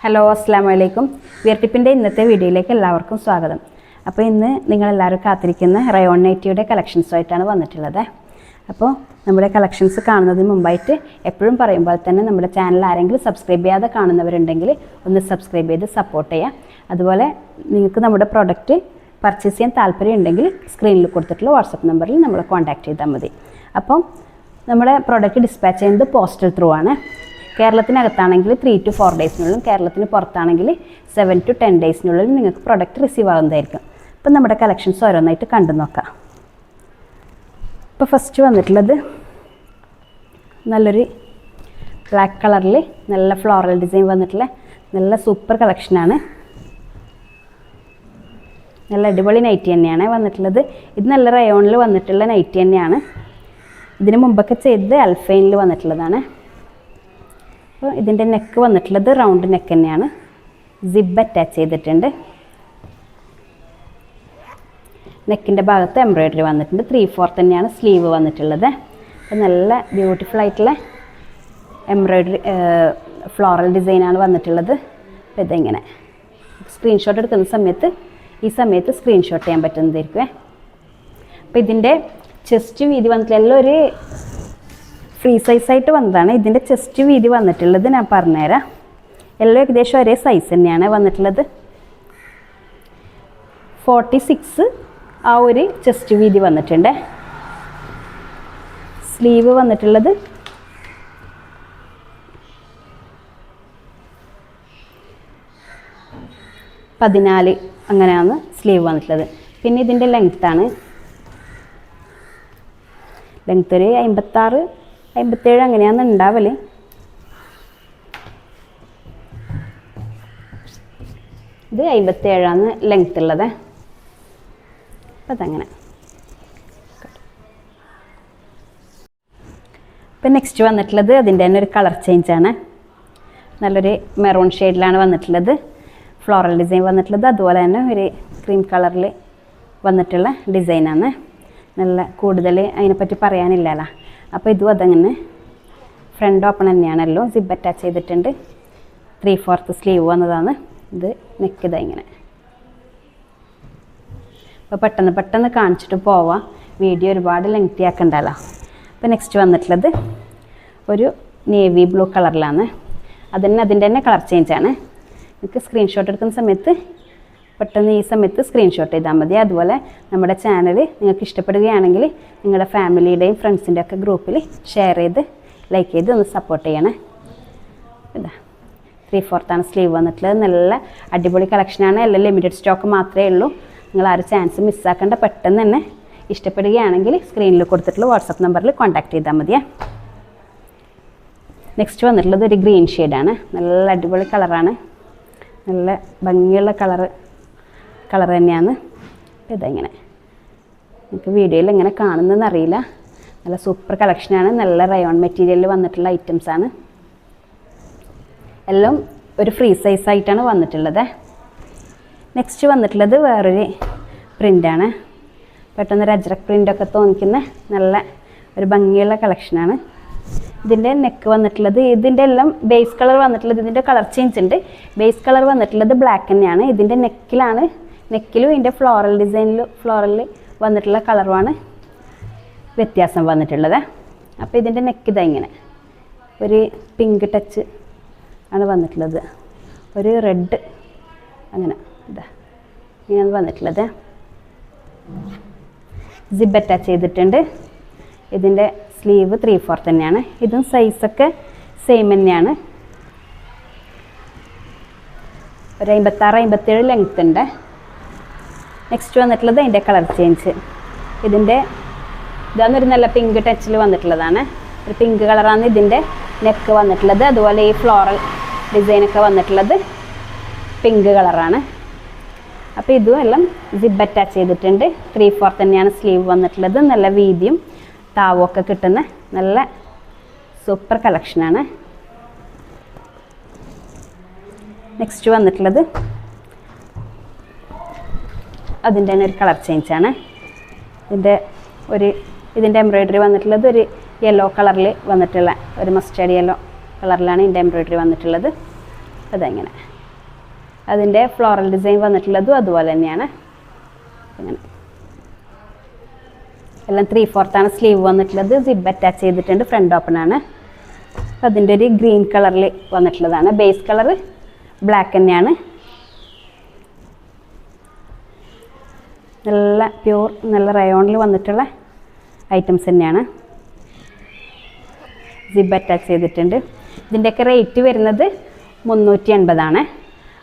Hello അസ്സലാമു അലൈക്കും. Wear ടിപ്പിൻ്റെ ഇന്നത്തെ വീഡിയോയിലേക്ക് എല്ലാവർക്കും സ്വാഗതം. അപ്പോൾ ഇന്ന് നിങ്ങളെല്ലാവരും കാത്തിരിക്കുന്ന റയോൺ നൈറ്റിയുടെ കളക്ഷൻസുമായിട്ടാണ് വന്നിട്ടുള്ളത്. അപ്പോൾ നമ്മുടെ കളക്ഷൻസ് കാണുന്നതിന് മുമ്പായിട്ട് എപ്പോഴും പറയുമ്പോൾ തന്നെ നമ്മുടെ ചാനൽ ആരെങ്കിലും സബ്സ്ക്രൈബ് ചെയ്യാതെ കാണുന്നവരുണ്ടെങ്കിൽ ഒന്ന് സബ്സ്ക്രൈബ് ചെയ്ത് സപ്പോർട്ട് ചെയ്യുക. അതുപോലെ നിങ്ങൾക്ക് നമ്മുടെ പ്രോഡക്റ്റ് പർച്ചേസ് ചെയ്യാൻ താല്പര്യമുണ്ടെങ്കിൽ സ്ക്രീനിൽ കൊടുത്തിട്ടുള്ള വാട്സപ്പ് നമ്പറിൽ നമ്മളെ കോൺടാക്റ്റ് ചെയ്താൽ മതി. അപ്പം നമ്മുടെ പ്രോഡക്റ്റ് ഡിസ്പാച്ച് ചെയ്യുന്നത് പോസ്റ്റൽ ത്രൂ ആണ്. കേരളത്തിനകത്താണെങ്കിൽ 3 to 4 ഡേയ്സിനുള്ളിലും കേരളത്തിന് പുറത്താണെങ്കിൽ 7 to 10 ഡേയ്സിനുള്ളിൽ നിങ്ങൾക്ക് പ്രൊഡക്റ്റ് റിസീവ് ആകുന്നതായിരിക്കും. അപ്പം നമ്മുടെ കളക്ഷൻസ് ഓരോന്നായിട്ട് കണ്ടു നോക്കാം. ഇപ്പോൾ ഫസ്റ്റ് വന്നിട്ടുള്ളത് നല്ലൊരു ബ്ലാക്ക് കളറിൽ നല്ല ഫ്ലോറൽ ഡിസൈൻ വന്നിട്ടുള്ള നല്ല സൂപ്പർ കളക്ഷനാണ്. നല്ല അടിപൊളി നൈറ്റി തന്നെയാണ് വന്നിട്ടുള്ളത്. ഇത് നല്ല റയോണിൽ വന്നിട്ടുള്ള നൈറ്റി തന്നെയാണ്. ഇതിന് മുമ്പൊക്കെ ചെയ്തത് അൽഫൈനിൽ വന്നിട്ടുള്ളതാണ്. അപ്പോൾ ഇതിൻ്റെ നെക്ക് വന്നിട്ടുള്ളത് റൗണ്ട് നെക്ക് തന്നെയാണ്. സിബ് അറ്റാച്ച് ചെയ്തിട്ടുണ്ട്. നെക്കിൻ്റെ ഭാഗത്ത് എംബ്രോയ്ഡറി വന്നിട്ടുണ്ട്. 3/4 തന്നെയാണ് സ്ലീവ് വന്നിട്ടുള്ളത്. അപ്പോൾ നല്ല ബ്യൂട്ടിഫുൾ ആയിട്ടുള്ള എംബ്രോയ്ഡറി ഫ്ലോറൽ ഡിസൈനാണ് വന്നിട്ടുള്ളത്. അപ്പോൾ ഇതെങ്ങനെ സ്ക്രീൻഷോട്ട് എടുക്കുന്ന സമയത്ത് സ്ക്രീൻഷോട്ട് ചെയ്യാൻ പറ്റുന്നതായിരിക്കും. അപ്പോൾ ഇതിൻ്റെ ചെസ്റ്റ് വീതി വന്നിട്ടില്ല, എല്ലാം ഒരു ഫ്രീ സൈസായിട്ട് വന്നതാണ്. ഇതിൻ്റെ ചെസ്റ്റ് വീതി വന്നിട്ടുള്ളത് ഞാൻ പറഞ്ഞുതരാം. എല്ലാം ഏകദേശം ഒരേ സൈസ് തന്നെയാണ് വന്നിട്ടുള്ളത്. 46 ആ ഒരു ചെസ്റ്റ് വീതി വന്നിട്ടുണ്ട്. സ്ലീവ് വന്നിട്ടുള്ളത് 14 അങ്ങനെയാണ് സ്ലീവ് വന്നിട്ടുള്ളത്. പിന്നെ ഇതിൻ്റെ ലെങ്ത്താണ്. ലെങ്ത്ത് ഒരു 56, 57 അങ്ങനെയാണ് ഉണ്ടാവല്. ഇത് 57 ലെങ്ത്ത് ഉള്ളത്. അപ്പം അതങ്ങനെ. ഇപ്പം നെക്സ്റ്റ് വന്നിട്ടുള്ളത് അതിൻ്റെ തന്നെ ഒരു കളർ ചേഞ്ചാണ്. നല്ലൊരു മെറൂൺ ഷെയ്ഡിലാണ് വന്നിട്ടുള്ളത്. ഫ്ലോറൽ ഡിസൈൻ വന്നിട്ടുള്ളത്. അതുപോലെ തന്നെ ഒരു ക്രീം കളറിൽ വന്നിട്ടുള്ള ഡിസൈനാണ്. നല്ല കൂടുതൽ അതിനെപ്പറ്റി പറയാനില്ലല്ലോ. അപ്പോൾ ഇതും അതങ്ങനെ ഫ്രണ്ട് ഓപ്പൺ തന്നെയാണല്ലോ. സിബ് അറ്റാച്ച് ചെയ്തിട്ടുണ്ട്. 3/4 സ്ലീവ് വന്നതാണ്. ഇത് നെക്ക് ഇതാ ഇങ്ങനെ. അപ്പോൾ പെട്ടെന്ന് കാണിച്ചിട്ട് പോവാം. വീഡിയോ ഒരുപാട് ലെങ്തി ആക്കണ്ടല്ലോ. അപ്പോൾ നെക്സ്റ്റ് വന്നിട്ടുള്ളത് ഒരു നേവി ബ്ലൂ കളറിലാണ്. അതിൻ്റെ തന്നെ കളർ ചേഞ്ചാണ്. നിങ്ങൾക്ക് സ്ക്രീൻഷോട്ട് എടുക്കുന്ന സമയത്ത് പെട്ടെന്ന് ഈ സമയത്ത് സ്ക്രീൻഷോട്ട് ചെയ്താൽ മതി. അതുപോലെ നമ്മുടെ ചാനൽ നിങ്ങൾക്ക് ഇഷ്ടപ്പെടുകയാണെങ്കിൽ നിങ്ങളുടെ ഫാമിലിയുടെയും ഫ്രണ്ട്സിൻ്റെ ഒക്കെ ഗ്രൂപ്പിൽ ഷെയർ ചെയ്ത് ലൈക്ക് ചെയ്ത് ഒന്ന് സപ്പോർട്ട് ചെയ്യണേ. ഇതാ 3/4 സ്ലീവ് വന്നിട്ടുള്ളത്. നല്ല അടിപൊളി കളക്ഷനാണ്. എല്ലാം ലിമിറ്റഡ് സ്റ്റോക്ക് മാത്രമേ ഉള്ളൂ. നിങ്ങൾ ആ ഒരു ചാൻസ് മിസ്സാക്കേണ്ട. പെട്ടെന്ന് തന്നെ ഇഷ്ടപ്പെടുകയാണെങ്കിൽ സ്ക്രീനിൽ കൊടുത്തിട്ടുള്ള വാട്സപ്പ് നമ്പറിൽ കോൺടാക്റ്റ് ചെയ്താൽ മതിയേ. നെക്സ്റ്റ് വന്നിട്ടുള്ളത് ഒരു ഗ്രീൻ ഷെയ്ഡാണ്. നല്ല അടിപൊളി കളറാണ്. നല്ല ഭംഗിയുള്ള കളർ തന്നെയാണ്. ഇതെങ്ങനെ നിങ്ങൾക്ക് വീഡിയോയിൽ എങ്ങനെ കാണുന്നതെന്ന് അറിയില്ല. നല്ല സൂപ്പർ കളക്ഷനാണ്. നല്ല റയോൺ മെറ്റീരിയലിൽ വന്നിട്ടുള്ള ഐറ്റംസാണ്. എല്ലാം ഒരു ഫ്രീ സൈസായിട്ടാണ് വന്നിട്ടുള്ളത്. നെക്സ്റ്റ് വന്നിട്ടുള്ളത് വേറൊരു പ്രിൻ്റാണ്. പെട്ടെന്നൊരു അജ്രക് പ്രിൻ്റൊക്കെ തോന്നിക്കുന്ന നല്ല ഒരു ഭംഗിയുള്ള കളക്ഷനാണ്. ഇതിൻ്റെ നെക്ക് വന്നിട്ടുള്ളത് ഇതിൻ്റെ എല്ലാം ബേസ് കളർ വന്നിട്ടുള്ളത്. ഇതിൻ്റെ കളർ ചേഞ്ച് ഉണ്ട്. ബേസ് കളർ വന്നിട്ടുള്ളത് ബ്ലാക്ക് തന്നെയാണ്. ഇതിൻ്റെ നെക്കിലും ഇതിൻ്റെ ഫ്ലോറലിൽ വന്നിട്ടുള്ള കളറുമാണ് വ്യത്യാസം വന്നിട്ടുള്ളത്. അപ്പോൾ ഇതിൻ്റെ നെക്ക് ഇതാ ഇങ്ങനെ ഒരു പിങ്ക് ടച്ച് ആണ് വന്നിട്ടുള്ളത്. ഒരു റെഡ് അങ്ങനെ ഇതാ ഇങ്ങനെയാണ് വന്നിട്ടുള്ളത്. സിബ് അറ്റാച്ച് ചെയ്തിട്ടുണ്ട്. ഇതിൻ്റെ സ്ലീവ് 3/4 തന്നെയാണ്. ഇതും സൈസൊക്കെ സെയിം തന്നെയാണ്. ഒരു 56, 57 ലെങ്ത്ത് ഉണ്ട്. നെക്സ്റ്റ് വന്നിട്ടുള്ളത് അതിൻ്റെ കളർ ചേഞ്ച്. ഇതാന്നൊരു നല്ല പിങ്ക് ടച്ചിൽ വന്നിട്ടുള്ളതാണ്. ഒരു പിങ്ക് കളറാണ് ഇതിൻ്റെ നെക്ക് വന്നിട്ടുള്ളത്. അതുപോലെ ഈ ഫ്ലോറൽ ഡിസൈനൊക്കെ വന്നിട്ടുള്ളത് പിങ്ക് കളറാണ്. അപ്പോൾ ഇതും എല്ലാം സിബ് അറ്റാച്ച് ചെയ്തിട്ടുണ്ട്. 3/4 തന്നെയാണ് സ്ലീവ് വന്നിട്ടുള്ളത്. നല്ല വീതിയും താവൊക്കെ കിട്ടുന്ന നല്ല സൂപ്പർ കളക്ഷനാണ്. നെക്സ്റ്റ് വന്നിട്ടുള്ളത് അതിൻ്റെ തന്നെ ഒരു കളർ ചേഞ്ചാണ്. ഇതിൻ്റെ എംബ്രോയ്ഡറി വന്നിട്ടുള്ളത് ഒരു യെല്ലോ കളറിൽ വന്നിട്ടുള്ള ഒരു മസ്റ്റാർഡ് യെല്ലോ കളറിലാണ് ഇതിൻ്റെ എംബ്രോയ്ഡറി വന്നിട്ടുള്ളത്. അതങ്ങനെ അതിൻ്റെ ഫ്ലോറൽ ഡിസൈൻ വന്നിട്ടുള്ളതും അതുപോലെ തന്നെയാണ്. അങ്ങനെ എല്ലാം 3/4 സ്ലീവ് വന്നിട്ടുള്ളത്. സിബ് അറ്റാച്ച് ചെയ്തിട്ടുണ്ട്. ഫ്രണ്ട് ഓപ്പൺ ആണ്. അപ്പോൾ അതിൻ്റെ ഒരു ഗ്രീൻ കളറിൽ വന്നിട്ടുള്ളതാണ്. ബേസ് കളർ ബ്ലാക്ക് തന്നെയാണ്. നല്ല പ്യൂർ നല്ല റയോണിൽ വന്നിട്ടുള്ള ഐറ്റംസ് തന്നെയാണ്. സിബ് അറ്റാച്ച് ചെയ്തിട്ടുണ്ട്. ഇതിൻ്റെയൊക്കെ റേറ്റ് വരുന്നത് 380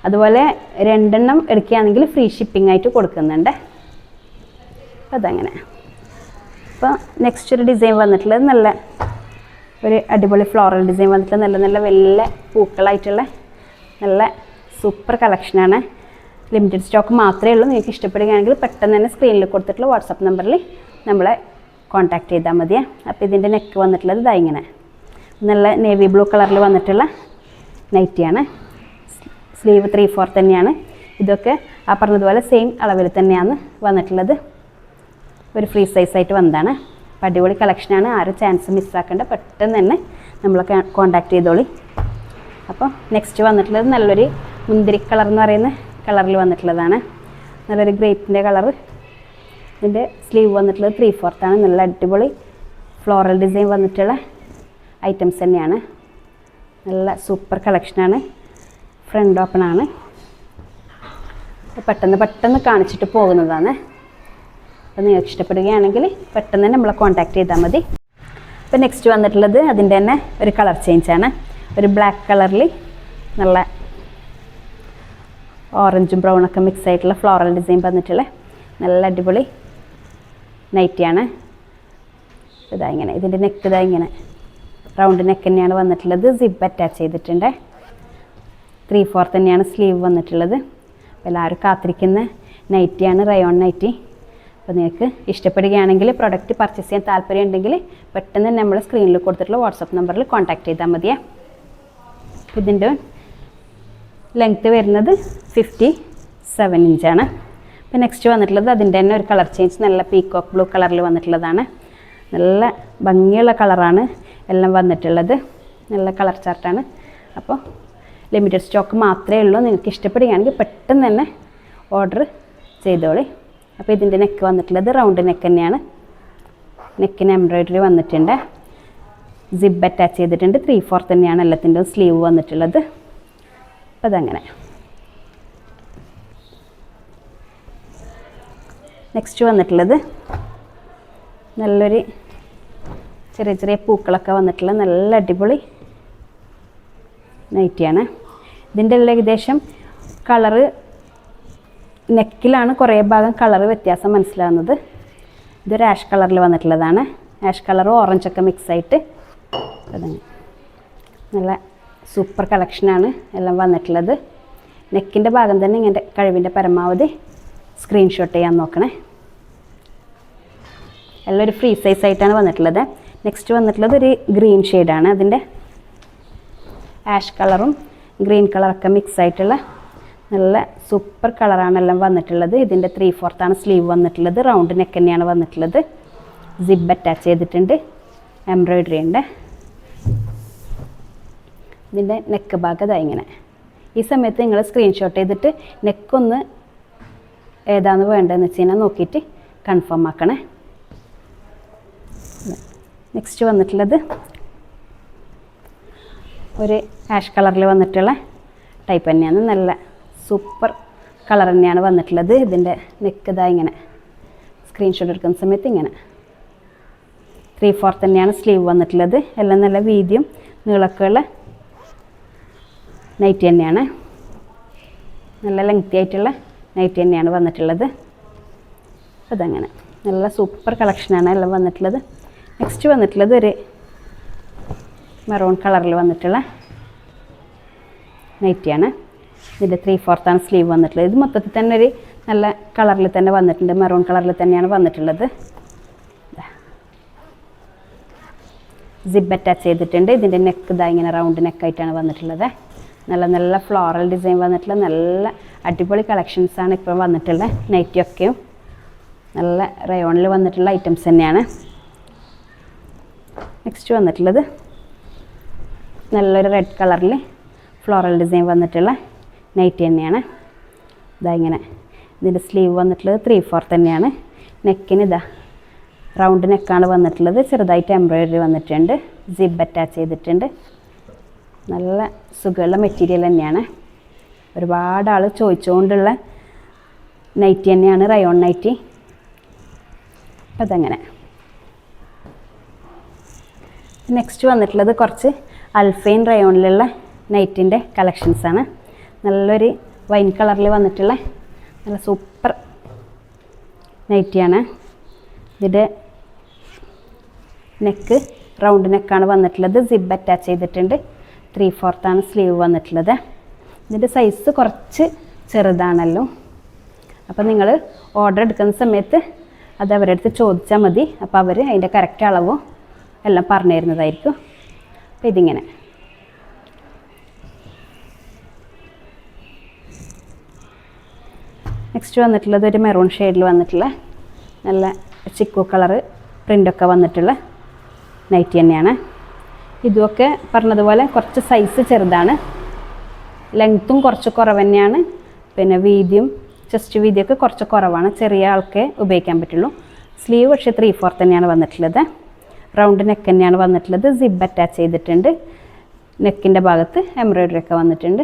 അതുപോലെ 2 എണ്ണം എടുക്കുകയാണെങ്കിൽ ഫ്രീ ഷിപ്പിംഗ് ആയിട്ട് കൊടുക്കുന്നുണ്ട്. അതങ്ങനെ. അപ്പോൾ നെക്സ്റ്റ് ഒരു ഡിസൈൻ വന്നിട്ടുള്ളത് നല്ല ഒരു അടിപൊളി ഫ്ലോറൽ ഡിസൈൻ വന്നിട്ടുള്ള നല്ല നല്ല വലിയ പൂക്കളായിട്ടുള്ള നല്ല സൂപ്പർ കളക്ഷനാണ്. ലിമിറ്റഡ് സ്റ്റോക്ക് മാത്രമേ ഉള്ളൂ. നിങ്ങൾക്ക് ഇഷ്ടപ്പെടുകയാണെങ്കിൽ പെട്ടെന്ന് തന്നെ സ്ക്രീനിൽ കൊടുത്തിട്ടുള്ള വാട്സപ്പ് നമ്പറിൽ നമ്മളെ കോൺടാക്റ്റ് ചെയ്താൽ മതി. അപ്പോൾ ഇതിൻ്റെ നെക്ക് വന്നിട്ടുള്ളത് ഇതാ ഇങ്ങനെ നല്ല നേവി ബ്ലൂ കളറിൽ വന്നിട്ടുള്ള നൈറ്റിയാണ്. സ്ലീവ് 3/4 തന്നെയാണ്. ഇതൊക്കെ ആ പറഞ്ഞതുപോലെ സെയിം അളവിൽ തന്നെയാണ് വന്നിട്ടുള്ളത്. ഒരു ഫ്രീ സൈസായിട്ട് വന്നതാണ്. അപ്പോൾ അടിപൊളി കളക്ഷനാണ്. ആരും ചാൻസ് മിസ്സാക്കേണ്ട. പെട്ടെന്ന് തന്നെ നമ്മളെ കോൺടാക്റ്റ് ചെയ്തോളി. അപ്പോൾ നെക്സ്റ്റ് വന്നിട്ടുള്ളത് നല്ലൊരു മുന്തിരി കളർ എന്ന് പറയുന്ന കളറിൽ വന്നിട്ടുള്ളതാണ്. നല്ലൊരു ഗ്രേപ്പിൻ്റെ കളറ്. ഇതിൻ്റെ സ്ലീവ് വന്നിട്ടുള്ളത് 3/4 നല്ല അടിപൊളി ഫ്ലോറൽ ഡിസൈൻ വന്നിട്ടുള്ള ഐറ്റംസ് തന്നെയാണ്. നല്ല സൂപ്പർ കളക്ഷനാണ്. ഫ്രണ്ട് ഓപ്പൺ ആണ്. പെട്ടെന്ന് കാണിച്ചിട്ട് പോകുന്നതാണ്. അപ്പോൾ നിങ്ങൾക്ക് ഇഷ്ടപ്പെടുകയാണെങ്കിൽ പെട്ടെന്ന് തന്നെ നമ്മളെ കോൺടാക്റ്റ് ചെയ്താൽ മതി. അപ്പോൾ നെക്സ്റ്റ് വന്നിട്ടുള്ളത് അതിൻ്റെ തന്നെ ഒരു കളർ ചേഞ്ചാണ്. ഒരു ബ്ലാക്ക് കളറിൽ നല്ല ഓറഞ്ചും ബ്രൗണൊക്കെ മിക്സ് ആയിട്ടുള്ള ഫ്ലോറൽ ഡിസൈൻ വന്നിട്ടുള്ള നല്ല അടിപൊളി നൈറ്റിയാണ്. ഇതാ ഇങ്ങനെ ഇതിൻ്റെ നെക്ക് ഇതാ ഇങ്ങനെ റൗണ്ട് നെക്ക് തന്നെയാണ് വന്നിട്ടുള്ളത്. സിബ് അറ്റാച്ച് ചെയ്തിട്ടുണ്ട്. 3/4 തന്നെയാണ് സ്ലീവ് വന്നിട്ടുള്ളത്. അപ്പോൾ എല്ലാവരും കാത്തിരിക്കുന്ന നൈറ്റിയാണ്, റയോൺ നൈറ്റി. അപ്പോൾ നിങ്ങൾക്ക് ഇഷ്ടപ്പെടുകയാണെങ്കിൽ പ്രൊഡക്റ്റ് പർച്ചേസ് ചെയ്യാൻ താല്പര്യം ഉണ്ടെങ്കിൽ പെട്ടെന്ന് നമ്മൾ സ്ക്രീനിൽ കൊടുത്തിട്ടുള്ള വാട്സപ്പ് നമ്പറിൽ കോൺടാക്റ്റ് ചെയ്താൽ മതിയേ. ഇതിൻ്റെ ലെങ്ത്ത് വരുന്നത് 57 ഇഞ്ചാണ്. അപ്പോൾ നെക്സ്റ്റ് വന്നിട്ടുള്ളത് അതിൻ്റെ തന്നെ ഒരു കളർ ചേഞ്ച് നല്ല പീക്കോക്ക് ബ്ലൂ കളറിൽ വന്നിട്ടുള്ളതാണ്. നല്ല ഭംഗിയുള്ള കളറാണ് എല്ലാം വന്നിട്ടുള്ളത്. നല്ല കളർ ചാർട്ടാണ്. അപ്പോൾ ലിമിറ്റഡ് സ്റ്റോക്ക് മാത്രമേ ഉള്ളൂ. നിങ്ങൾക്ക് ഇഷ്ടപ്പെടുകയാണെങ്കിൽ പെട്ടെന്ന് തന്നെ ഓർഡർ ചെയ്തോളി. അപ്പോൾ ഇതിൻ്റെ നെക്ക് വന്നിട്ടുള്ളത് റൗണ്ട് നെക്ക് തന്നെയാണ്. നെക്കിന് എംബ്രോയ്ഡറി വന്നിട്ടുണ്ട്. സിബ് അറ്റാച്ച് ചെയ്തിട്ടുണ്ട്. 3/4 തന്നെയാണ് എല്ലാത്തിൻ്റെയും സ്ലീവ് വന്നിട്ടുള്ളത്. അപ്പോൾ അതങ്ങനെ. നെക്സ്റ്റ് വന്നിട്ടുള്ളത് നല്ലൊരു ചെറിയ ചെറിയ പൂക്കളൊക്കെ വന്നിട്ടുള്ള നല്ല അടിപൊളി നൈറ്റിയാണ്. ഇതിൻ്റെ എല്ലാം ഏകദേശം കളറ് നെക്കിലാണ് കുറേ ഭാഗം കളറ് വ്യത്യാസം മനസ്സിലാകുന്നത്. ഇതൊരു ആഷ് കളറിൽ വന്നിട്ടുള്ളതാണ്. ആഷ് കളറും ഓറഞ്ചൊക്കെ മിക്സായിട്ട് അതങ്ങനെ നല്ല സൂപ്പർ കളക്ഷനാണ് എല്ലാം വന്നിട്ടുള്ളത്. നെക്കിൻ്റെ ഭാഗം തന്നെ ഇങ്ങനെ കഴിവിൻ്റെ പരമാവധി സ്ക്രീൻഷോട്ട് ചെയ്യാൻ നോക്കണേ. എല്ലാം ഒരു ഫ്രീ സൈസായിട്ടാണ് വന്നിട്ടുള്ളത്. നെക്സ്റ്റ് വന്നിട്ടുള്ളത് ഒരു ഗ്രീൻ ഷെയ്ഡാണ്. അതിൻ്റെ ആഷ് കളറും ഗ്രീൻ കളറൊക്കെ മിക്സ് ആയിട്ടുള്ള നല്ല സൂപ്പർ കളറാണ് എല്ലാം വന്നിട്ടുള്ളത്. ഇതിൻ്റെ 3/4 സ്ലീവ് വന്നിട്ടുള്ളത്. റൗണ്ട് നെക്ക് തന്നെയാണ് വന്നിട്ടുള്ളത്. സിബ് അറ്റാച്ച് ചെയ്തിട്ടുണ്ട്. എംബ്രോയ്ഡറി ഉണ്ട്. ഇതിൻ്റെ നെക്ക് ഭാഗം ഇതാ ഇങ്ങനെ. ഈ സമയത്ത് നിങ്ങൾ സ്ക്രീൻഷോട്ട് ചെയ്തിട്ട് നെക്കൊന്ന് ഏതാണെന്ന് വേണ്ടതെന്ന് വെച്ച് കഴിഞ്ഞാൽ നോക്കിയിട്ട് കൺഫേം ആക്കണേ. നെക്സ്റ്റ് വന്നിട്ടുള്ളത് ഒരു ആഷ് കളറിൽ വന്നിട്ടുള്ള ടൈപ്പ് തന്നെയാണ്. നല്ല സൂപ്പർ കളർ തന്നെയാണ് വന്നിട്ടുള്ളത്. ഇതിൻ്റെ നെക്ക് ഇതാ ഇങ്ങനെ സ്ക്രീൻഷോട്ട് എടുക്കുന്ന സമയത്ത് ഇങ്ങനെ 3/4 തന്നെയാണ് സ്ലീവ് വന്നിട്ടുള്ളത്. എല്ലാം നല്ല വീതിയും നീളമൊക്കെയുള്ള നൈറ്റി തന്നെയാണ്. നല്ല ലെങ്തി ആയിട്ടുള്ള നൈറ്റി തന്നെയാണ് വന്നിട്ടുള്ളത്. അതങ്ങനെ നല്ല സൂപ്പർ കളക്ഷനാണ് എല്ലാം വന്നിട്ടുള്ളത്. നെക്സ്റ്റ് വന്നിട്ടുള്ളത് ഒരു മെറൂൺ കളറിൽ വന്നിട്ടുള്ള നൈറ്റിയാണ്. ഇതിൻ്റെ 3/4 സ്ലീവ് വന്നിട്ടുള്ളത്. ഇത് മൊത്തത്തിൽ തന്നെ ഒരു നല്ല കളറിൽ തന്നെ വന്നിട്ടുണ്ട്. മെറൂൺ കളറിൽ തന്നെയാണ് വന്നിട്ടുള്ളത്. സിബ് അറ്റാച്ച് ചെയ്തിട്ടുണ്ട്. ഇതിൻ്റെ നെക്ക് ഇതാ ഇങ്ങനെ റൗണ്ട് നെക്കായിട്ടാണ് വന്നിട്ടുള്ളത്. നല്ല നല്ല ഫ്ലോറൽ ഡിസൈൻ വന്നിട്ടുള്ള നല്ല അടിപൊളി കളക്ഷൻസാണ് ഇപ്പോൾ വന്നിട്ടുള്ള നൈറ്റിയൊക്കെയും. നല്ല റയോണിൽ വന്നിട്ടുള്ള ഐറ്റംസ് തന്നെയാണ്. നെക്സ്റ്റ് വന്നിട്ടുള്ളത് നല്ലൊരു റെഡ് കളറിൽ ഫ്ലോറൽ ഡിസൈൻ വന്നിട്ടുള്ള നൈറ്റി തന്നെയാണ്. ഇതാ ഇങ്ങനെ ഇതിൻ്റെ സ്ലീവ് വന്നിട്ടുള്ളത് 3/4 തന്നെയാണ്. നെക്കിന് ഇതാ റൗണ്ട് നെക്കാണ് വന്നിട്ടുള്ളത്. ചെറുതായിട്ട് എംബ്രോയിഡറി വന്നിട്ടുണ്ട്. സിബ് അറ്റാച്ച് ചെയ്തിട്ടുണ്ട്. നല്ല സുഖമുള്ള മെറ്റീരിയൽ തന്നെയാണ്. ഒരുപാട് ആൾ ചോദിച്ചുകൊണ്ടുള്ള നൈറ്റി തന്നെയാണ് റയോൺ നൈറ്റി. അപ്പം അതങ്ങനെ. നെക്സ്റ്റ് വന്നിട്ടുള്ളത് കുറച്ച് അൽഫൈൻ റയോണിലുള്ള നൈറ്റിൻ്റെ കളക്ഷൻസാണ്. നല്ലൊരു വൈൻ കളറിൽ വന്നിട്ടുള്ള നല്ല സൂപ്പർ നൈറ്റിയാണ്. ഇതിൻ്റെ നെക്ക് റൗണ്ട് നെക്കാണ് വന്നിട്ടുള്ളത്. സിബ് അറ്റാച്ച് ചെയ്തിട്ടുണ്ട്. 3/4 സ്ലീവ് വന്നിട്ടുള്ളത്. ഇതിൻ്റെ സൈസ് കുറച്ച് ചെറുതാണല്ലോ. അപ്പോൾ നിങ്ങൾ ഓർഡർ എടുക്കുന്ന സമയത്ത് അത് അവരുടെ അടുത്ത് ചോദിച്ചാൽ മതി. അപ്പോൾ അവർ അതിൻ്റെ കറക്റ്റ് അളവും എല്ലാം പറഞ്ഞു തരുന്നതായിരിക്കും. അപ്പോൾ ഇതിങ്ങനെ. നെക്സ്റ്റ് വന്നിട്ടുള്ളത് ഒരു മെറൂൺ ഷെയ്ഡിൽ വന്നിട്ടുള്ള നല്ല ചിക്കു കളറ് പ്രിൻ്റൊക്കെ വന്നിട്ടുള്ള നൈറ്റി തന്നെയാണ്. ഇതുമൊക്കെ പറഞ്ഞതുപോലെ കുറച്ച് സൈസ് ചെറുതാണ്. ലെങ്ത്തും കുറച്ച് കുറവ് തന്നെയാണ്. പിന്നെ വീതിയും ചെസ്റ്റ് വീതിയൊക്കെ കുറച്ച് കുറവാണ്. ചെറിയ ആൾക്കേ ഉപയോഗിക്കാൻ പറ്റുള്ളൂ. സ്ലീവ് പക്ഷേ 3/4 തന്നെയാണ് വന്നിട്ടുള്ളത്. റൗണ്ട് നെക്ക് തന്നെയാണ് വന്നിട്ടുള്ളത്. സിബ് അറ്റാച്ച് ചെയ്തിട്ടുണ്ട്. നെക്കിൻ്റെ ഭാഗത്ത് എംബ്രോയിഡറി ഒക്കെ വന്നിട്ടുണ്ട്.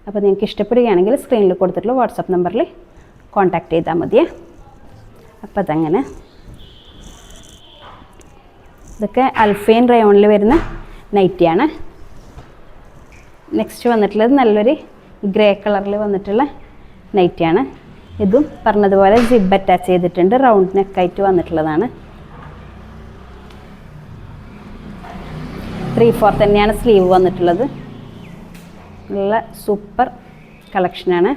അപ്പോൾ നിങ്ങൾക്ക് ഇഷ്ടപ്പെടുകയാണെങ്കിൽ സ്ക്രീനിൽ കൊടുത്തിട്ടുള്ള വാട്സപ്പ് നമ്പറിൽ കോൺടാക്റ്റ് ചെയ്താൽ മതിയേ. അപ്പോൾ അതങ്ങനെ. ഇതൊക്കെ അൽഫൈൻ റയോണിൽ വരുന്ന നൈറ്റിയാണ്. നെക്സ്റ്റ് വന്നിട്ടുള്ളത് നല്ലൊരു ഗ്രേ കളറിൽ വന്നിട്ടുള്ള നൈറ്റിയാണ്. ഇതും പറഞ്ഞതുപോലെ സിബ് അറ്റാച്ച് ചെയ്തിട്ടുണ്ട്. റൗണ്ട് നെക്കായിട്ട് വന്നിട്ടുള്ളതാണ്. 3/4 തന്നെയാണ് സ്ലീവ് വന്നിട്ടുള്ളത്. നല്ല സൂപ്പർ കളക്ഷനാണ്.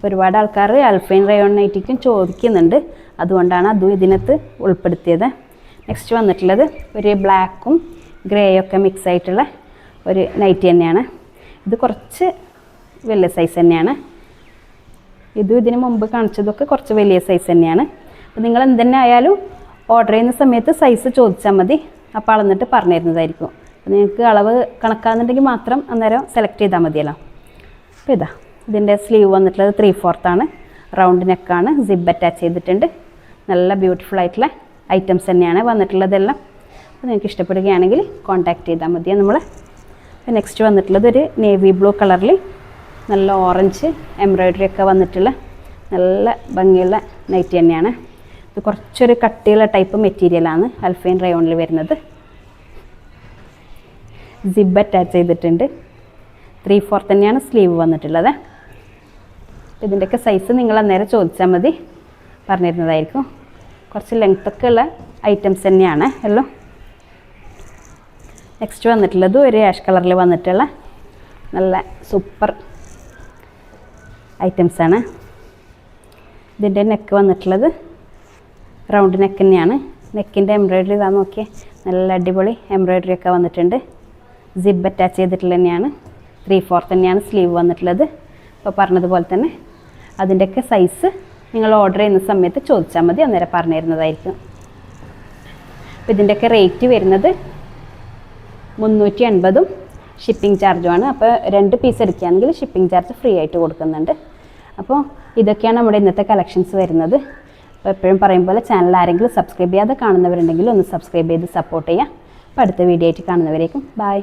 ഒരുപാട് ആൾക്കാർ അൽഫൈൻ റയോൺ നൈറ്റിക്കും ചോദിക്കുന്നുണ്ട്. അതുകൊണ്ടാണ് അതും ഇതിനകത്ത് ഉൾപ്പെടുത്തിയത്. നെക്സ്റ്റ് വന്നിട്ടുള്ളത് ഒരു ബ്ലാക്കും ഗ്രേയൊക്കെ മിക്സ് ആയിട്ടുള്ള ഒരു നൈറ്റി തന്നെയാണ്. ഇത് കുറച്ച് വലിയ സൈസ് തന്നെയാണ്. ഇതും ഇതിന് മുമ്പ് കാണിച്ചതൊക്കെ കുറച്ച് വലിയ സൈസ് തന്നെയാണ്. അപ്പോൾ നിങ്ങൾ എന്തെന്നെ ആയാലും ഓർഡർ ചെയ്യുന്ന സമയത്ത് സൈസ് ചോദിച്ചാൽ മതി. അപ്പോൾ അളന്നിട്ട് പറഞ്ഞു തരുന്നതായിരിക്കും. അപ്പോൾ നിങ്ങൾക്ക് അളവ് കണക്കാകുന്നുണ്ടെങ്കിൽ മാത്രം അന്നേരം സെലക്ട് ചെയ്താൽ മതിയല്ലോ. അപ്പോൾ ഇതാ ഇതിൻ്റെ സ്ലീവ് വന്നിട്ടുള്ളത് 3/4 റൗണ്ട് നെക്കാണ്. സിബ് അറ്റാച്ച് ചെയ്തിട്ടുണ്ട്. നല്ല ബ്യൂട്ടിഫുൾ ആയിട്ടുള്ള ഐറ്റംസ് തന്നെയാണ് വന്നിട്ടുള്ളതെല്ലാം. അപ്പോൾ നിങ്ങൾക്ക് ഇഷ്ടപ്പെടുകയാണെങ്കിൽ കോൺടാക്റ്റ് ചെയ്താൽ മതിയാണ് നമ്മൾ. നെക്സ്റ്റ് വന്നിട്ടുള്ളത് ഒരു നേവി ബ്ലൂ കളറിൽ നല്ല ഓറഞ്ച് എംബ്രോയിഡറി ഒക്കെ വന്നിട്ടുള്ള നല്ല ഭംഗിയുള്ള നൈറ്റി തന്നെയാണ്. ഇത് കുറച്ചൊരു കട്ടിയുള്ള ടൈപ്പ് മെറ്റീരിയലാണ് അൽഫൈൻ റയോണിൽ വരുന്നത്. സിബ് അറ്റാച്ച് ചെയ്തിട്ടുണ്ട്. 3/4 തന്നെയാണ് സ്ലീവ് വന്നിട്ടുള്ളത്. ഇതിൻ്റെയൊക്കെ സൈസ് നിങ്ങൾ അന്നേരം ചോദിച്ചാൽ മതി, പറഞ്ഞിരുന്നതായിരിക്കും. കുറച്ച് ലെങ്ത്തൊക്കെ ഉള്ള ഐറ്റംസ് തന്നെയാണ് എല്ലാം. നെക്സ്റ്റ് വന്നിട്ടുള്ളത് ഒരു ആഷ് കളറിൽ വന്നിട്ടുള്ള നല്ല സൂപ്പർ ഐറ്റംസാണ്. ഇതിൻ്റെ നെക്ക് വന്നിട്ടുള്ളത് റൗണ്ട് നെക്ക് തന്നെയാണ്. നെക്കിൻ്റെ എംബ്രോയിഡറി ഇതാ നോക്കിയേ, നല്ല അടിപൊളി എംബ്രോയിഡറി ഒക്കെ വന്നിട്ടുണ്ട്. സിബ് അറ്റാച്ച് ചെയ്തിട്ടുള്ള തന്നെയാണ്. 3/4 തന്നെയാണ് സ്ലീവ് വന്നിട്ടുള്ളത്. ഇപ്പോൾ പറഞ്ഞതുപോലെ തന്നെ അതിൻ്റെയൊക്കെ സൈസ് നിങ്ങൾ ഓർഡർ ചെയ്യുന്ന സമയത്ത് ചോദിച്ചാൽ മതി, അന്നേരം പറഞ്ഞു തരുന്നതായിരിക്കും. അപ്പോൾ ഇതിൻ്റെയൊക്കെ റേറ്റ് വരുന്നത് 380 ഷിപ്പിംഗ് ചാർജുമാണ്. അപ്പോൾ 2 പീസ് എടുക്കുകയാണെങ്കിൽ ഷിപ്പിംഗ് ചാർജ് ഫ്രീ ആയിട്ട് കൊടുക്കുന്നുണ്ട്. അപ്പോൾ ഇതൊക്കെയാണ് നമ്മുടെ ഇന്നത്തെ കളക്ഷൻസ് വരുന്നത്. അപ്പോൾ എപ്പോഴും പറയും പോലെ ചാനൽ ആരെങ്കിലും സബ്സ്ക്രൈബ് ചെയ്യാതെ കാണുന്നവരുണ്ടെങ്കിൽ ഒന്ന് സബ്സ്ക്രൈബ് ചെയ്ത് സപ്പോർട്ട് ചെയ്യുക. അപ്പോൾ അടുത്ത വീഡിയോ ആയിട്ട് കാണുന്നവരേക്കും ബൈ.